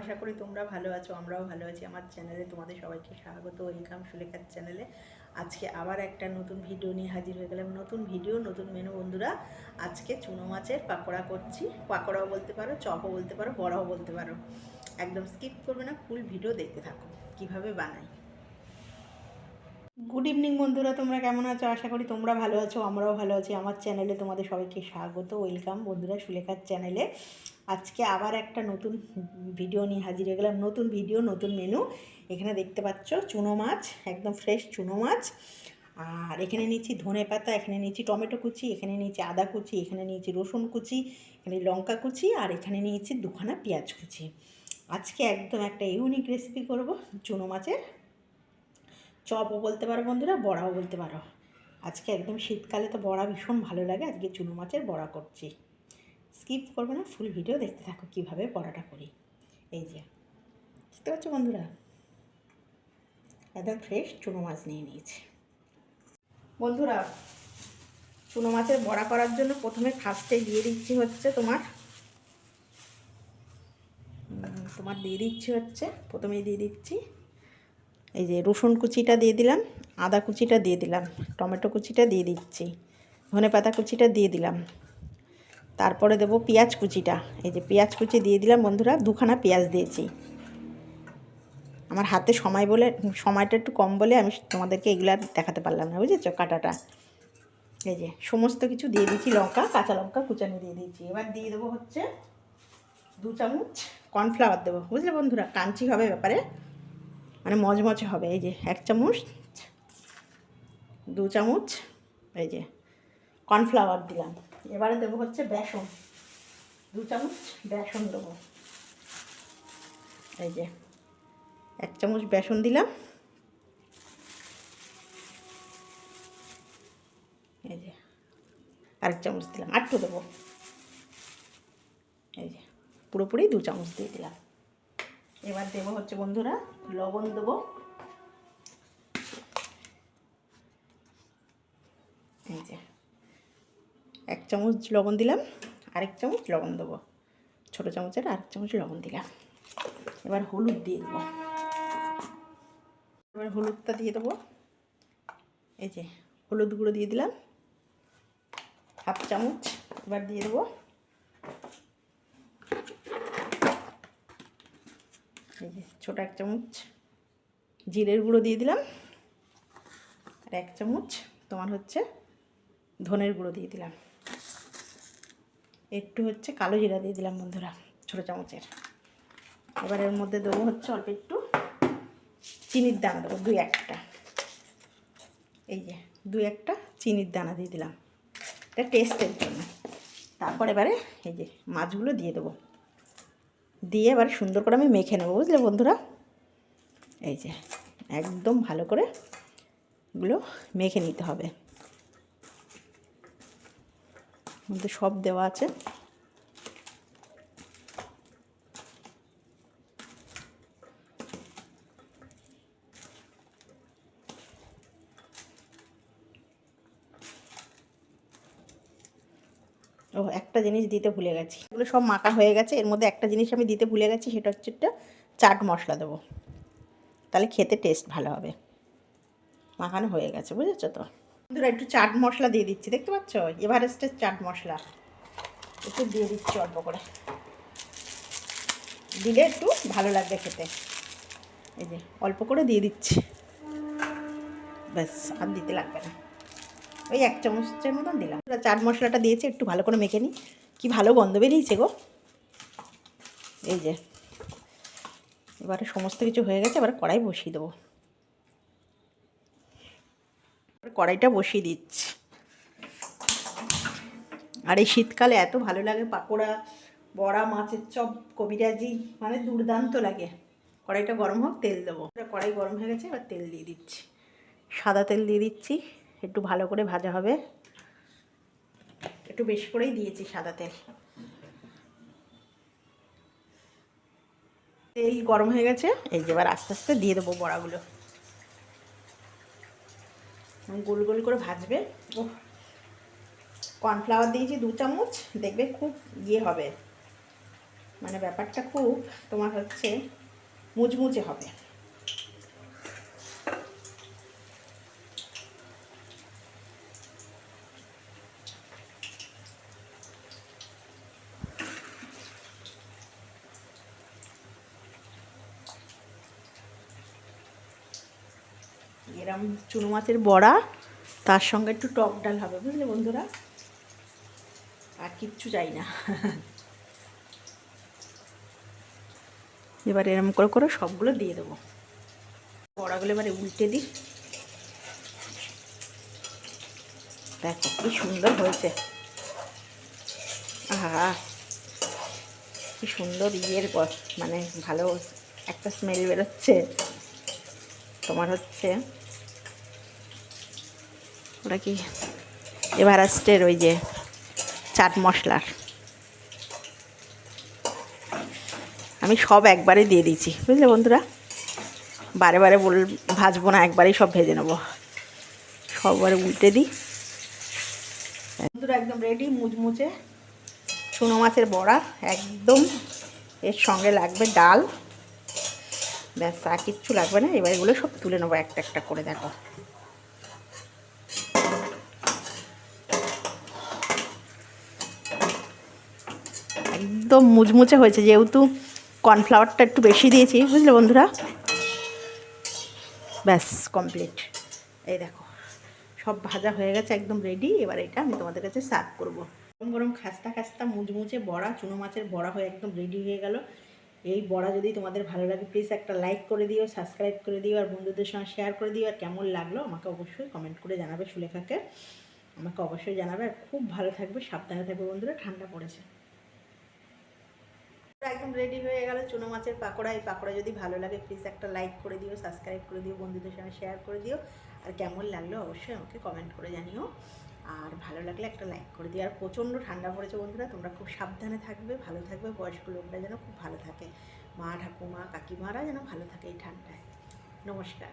আশা করি তোমরা ভালো আছো, আমরাও ভালো আছি। আমার চ্যানেলে তোমাদের সবাইকে স্বাগত, ওয়েলকাম সুলেখার চ্যানেলে। আজকে আবার একটা নতুন ভিডিও নিয়ে হাজির হয়ে গেলাম। নতুন ভিডিও, নতুন মেনু বন্ধুরা। আজকে চুনো মাছের পাকোড়া করছি। পাকোড়াও বলতে পারো, চপও বলতে পারো, বড়াও বলতে পারো। একদম স্কিপ করবে না, ফুল ভিডিও দেখতে থাকো কিভাবে বানাই। গুড ইভিনিং বন্ধুরা, তোমরা কেমন আছো? আশা করি তোমরা ভালো আছো, আমরাও ভালো আছি। আমার চ্যানেলে তোমাদের সবাইকে স্বাগত, ওয়েলকাম বন্ধুরা সুলেখার চ্যানেলে। আজকে আবার একটা নতুন ভিডিও নিয়ে হাজির হয়ে গেলাম। নতুন ভিডিও, নতুন মেনু। এখানে দেখতে পাচ্ছ চুনো মাছ, একদম ফ্রেশ চুনো মাছ। আর এখানে নিয়েছি ধনে পাতা, এখানে নিয়েছি টমেটো কুচি, এখানে নিয়েছি আদা কুচি, এখানে নিয়েছি রসুন কুচি, এখানে লঙ্কা কুচি, আর এখানে নিয়েছি দুখানা পেঁয়াজ কুচি। আজকে একদম একটা ইউনিক রেসিপি করব, চুনো মাছের চপও বলতে পারো বন্ধুরা, বড়াও বলতে পারো। আজকে একদম শীতকালে তো বড়া ভীষণ ভালো লাগে, আজকে চুনো মাছের বড়া করছি। স্কিপ করবে না, ফুল ভিডিও দেখতে থাকো কীভাবে বড়াটা করি। এই যে বুঝতে পারছো বন্ধুরা, একদম ফ্রেশ চুনো মাছ নিয়ে নিয়েছি বন্ধুরা। চুনো মাছের বড়া করার জন্য প্রথমে ফার্স্টে দিয়ে দিচ্ছি হচ্ছে তোমার দিয়ে দিচ্ছি হচ্ছে প্রথমেই দিয়ে দিচ্ছি এই যে রসুন কুচিটা দিয়ে দিলাম, আদা কুচিটা দিয়ে দিলাম, টমেটো কুচিটা দিয়ে দিচ্ছি, ধনে পাতা কুচিটা দিয়ে দিলাম। তারপরে দেবো পেঁয়াজ কুচিটা। এই যে পেঁয়াজ কুচি দিয়ে দিলাম বন্ধুরা, দুখানা পেঁয়াজ দিয়েছি। আমার হাতে সময়টা একটু কম বলে আমি তোমাদেরকে এগুলো দেখাতে পারলাম না, বুঝেছো কাটাটা। এই যে সমস্ত কিছু দিয়ে দিচ্ছি, লঙ্কা, কাঁচা লঙ্কা কুচানো দিয়ে দিচ্ছি। এবার দিয়ে দেবো হচ্ছে 2 চামচ কর্নফ্লাওয়ার দেবো, বুঝলে বন্ধুরা, কাঞ্চি হবে ব্যাপারে, মানে মচমচে হবে। এই যে 1 চামচ, 2 চামচ এই যে কর্নফ্লাওয়ার দিলাম। এবারে দেবো হচ্ছে বেসন, 2 চামচ বেসন দেবো। এই যে 1 চামচ বেসন দিলাম। এই যে 1 চামচ দিলাম, আটটু দেবো। এই যে পুরোপুরি 2 চামচ দিয়ে দিলাম। এবার দেবো হচ্ছে বন্ধুরা লবণ দেবো। এই যে 1 চামচ লবণ দিলাম, 1 চামচ লবণ দেবো, ছোটো চামচের 1 চামচ লবণ দিলাম। এবার হলুদ দিয়ে দেবো। এবার হলুদটা দিয়ে দেবো। এই যে হলুদ গুঁড়ো দিয়ে দিলাম 1/2 চামচ। এবার দিয়ে দেবো এই যে ছোটো 1 চামচ জিরের গুঁড়ো দিয়ে দিলাম, আর 1 চামচ তোমার হচ্ছে ধনের গুঁড়ো দিয়ে দিলাম। একটু হচ্ছে কালো জিরা দিয়ে দিলাম বন্ধুরা, ছোটো চামচের। এবার এর মধ্যে দেবো হচ্ছে অল্প একটু চিনির দানা দেবো, 2-1টা। এই যে 2-1টা চিনির দানা দিয়ে দিলাম, এটা টেস্টের জন্য। তারপর এবারে এই যে মাছগুলো দিয়ে দেবো, দিয়ে এবার সুন্দর করে আমি মেখে নেবো, বুঝলে বন্ধুরা। এই যে একদম ভালো করে এগুলো মেখে নিতে হবে। মধ্যে সব দেওয়া আছে। ও একটা জিনিস দিতে ভুলে গেছি, এগুলো সব মাখা হয়ে গেছে। এর মধ্যে একটা জিনিস আমি দিতে ভুলে গেছি, সেটা হচ্ছে একটা চাট মশলা দেবো, তাহলে খেতে টেস্ট ভালো হবে। মাখানো হয়ে গেছে, বুঝেছো তো বন্ধুরা। একটু চাট মশলা দিয়ে দিচ্ছি, দেখতে পাচ্ছ, এভারেস্টের চাট মশলা একটু দিয়ে দিচ্ছি অল্প করে, দিলে একটু ভালো লাগবে খেতে। এই যে অল্প করে দিয়ে দিচ্ছি, ব্যাস আর দিতে লাগবে না। ওই 1 চামচের মতন দিলাম। চাট মশলাটা দিয়েছি, একটু ভালো করে মেখে নিই। কি ভালো গন্ধ বেরিয়েছে গো। এই যে এবারে সমস্ত কিছু হয়ে গেছে, এবার কড়াই বসিয়ে দেবো। কড়াইটা বসিয়ে দিচ্ছি। আর এই শীতকালে এত ভালো লাগে পাকোড়া, বড়া, মাছের চপ, কবিরাজি, মানে দুর্দান্ত লাগে। কড়াইটা গরম হোক, তেল দেবো। কড়াই গরম হয়ে গেছে, এবার তেল দিয়ে দিচ্ছি, সাদা তেল দিয়ে দিচ্ছি। একটু ভালো করে ভাজা হবে, একটু বেশি করেই দিয়েছি সাদা তেল। তেল গরম হয়ে গেছে, এই যে এবার আস্তে আস্তে দিয়ে দেবো বড়াগুলো। গোল গোল করে ভাজবে। ও কর্নফ্লাওয়ার দিয়েছি 2 চামচ, দেখবে খুব ইয়ে হবে, মানে ব্যাপারটা খুব তোমার হচ্ছে মুচমুচে হবে। এরম চুনো মাছের বড়া, তার সঙ্গে একটু টক ডাল হবে, বুঝলে বন্ধুরা, আর কিচ্ছু চাই না। এবার এরম করে করে সবগুলো দিয়ে দেবো। বড়াগুলো এবারে উল্টে দিই। দেখো কি সুন্দর হয়েছে, আহা কি সুন্দর মানে ভালো একটা স্মেল বেরোচ্ছে। তোমার হচ্ছে ওটা কি এভারেস্টের ওই যে চাট মশলার, আমি সব একবারে দিয়ে দিয়েছি, বুঝলে বন্ধুরা, বারে বারে ভাজবো না, একবারেই সব ভেজে নেবো। সববারে উল্টে দিই। বন্ধুরা একদম রেডি মুচমুচে চুনো মাছের বড়া, একদম এর সঙ্গে লাগবে ডাল, ব্যাস আর কিচ্ছু লাগবে না। এবার এগুলো সব তুলে নেবো একটা একটা করে। দেখো একদম মুচমুচে হয়েছে, যেহেতু কর্নফ্লাওয়ারটা একটু বেশি দিয়েছি, বুঝলে বন্ধুরা। ব্যাস কমপ্লিট। এই দেখো সব ভাজা হয়ে গেছে, একদম রেডি। এবার এটা আমি তোমাদের কাছে সার্ভ করবো। গরম গরম খাস্তা খাস্তা মুচমুচে বড়া, চুনো মাছের বড়া হয়ে একদম রেডি হয়ে গেল। এই বড়া যদি তোমাদের ভালো লাগে প্লিজ একটা লাইক করে দিও, সাবস্ক্রাইব করে দিও, আর বন্ধুদের সঙ্গে শেয়ার করে দিও। আর কেমন লাগলো আমাকে অবশ্যই কমেন্ট করে জানাবে, সুলেখাকে আমাকে অবশ্যই জানাবে। আর খুব ভালো থাকবে, সাবধানে থাকবে বন্ধুরা, ঠান্ডা পড়েছে। একদম রেডি হয়ে গেল চুনো মাছের পাকোড়া। এই পাকোড়া যদি ভালো লাগে প্লিজ একটা লাইক করে দিও, সাবস্ক্রাইব করে দিও, বন্ধুদের সঙ্গে শেয়ার করে দিও। আর কেমন লাগলো অবশ্যই আমাকে কমেন্ট করে জানিও। আর ভালো লাগলে একটা লাইক করে দিও। আর প্রচণ্ড ঠান্ডা পড়েছে বন্ধুরা, তোমরা খুব সাবধানে থাকবে, ভালো থাকবে, বয়স্ক লোকরা যেন খুব ভালো থাকে, মা ঠাকুমা কাকিমারা যেন ভালো থাকে এই ঠান্ডায়। নমস্কার।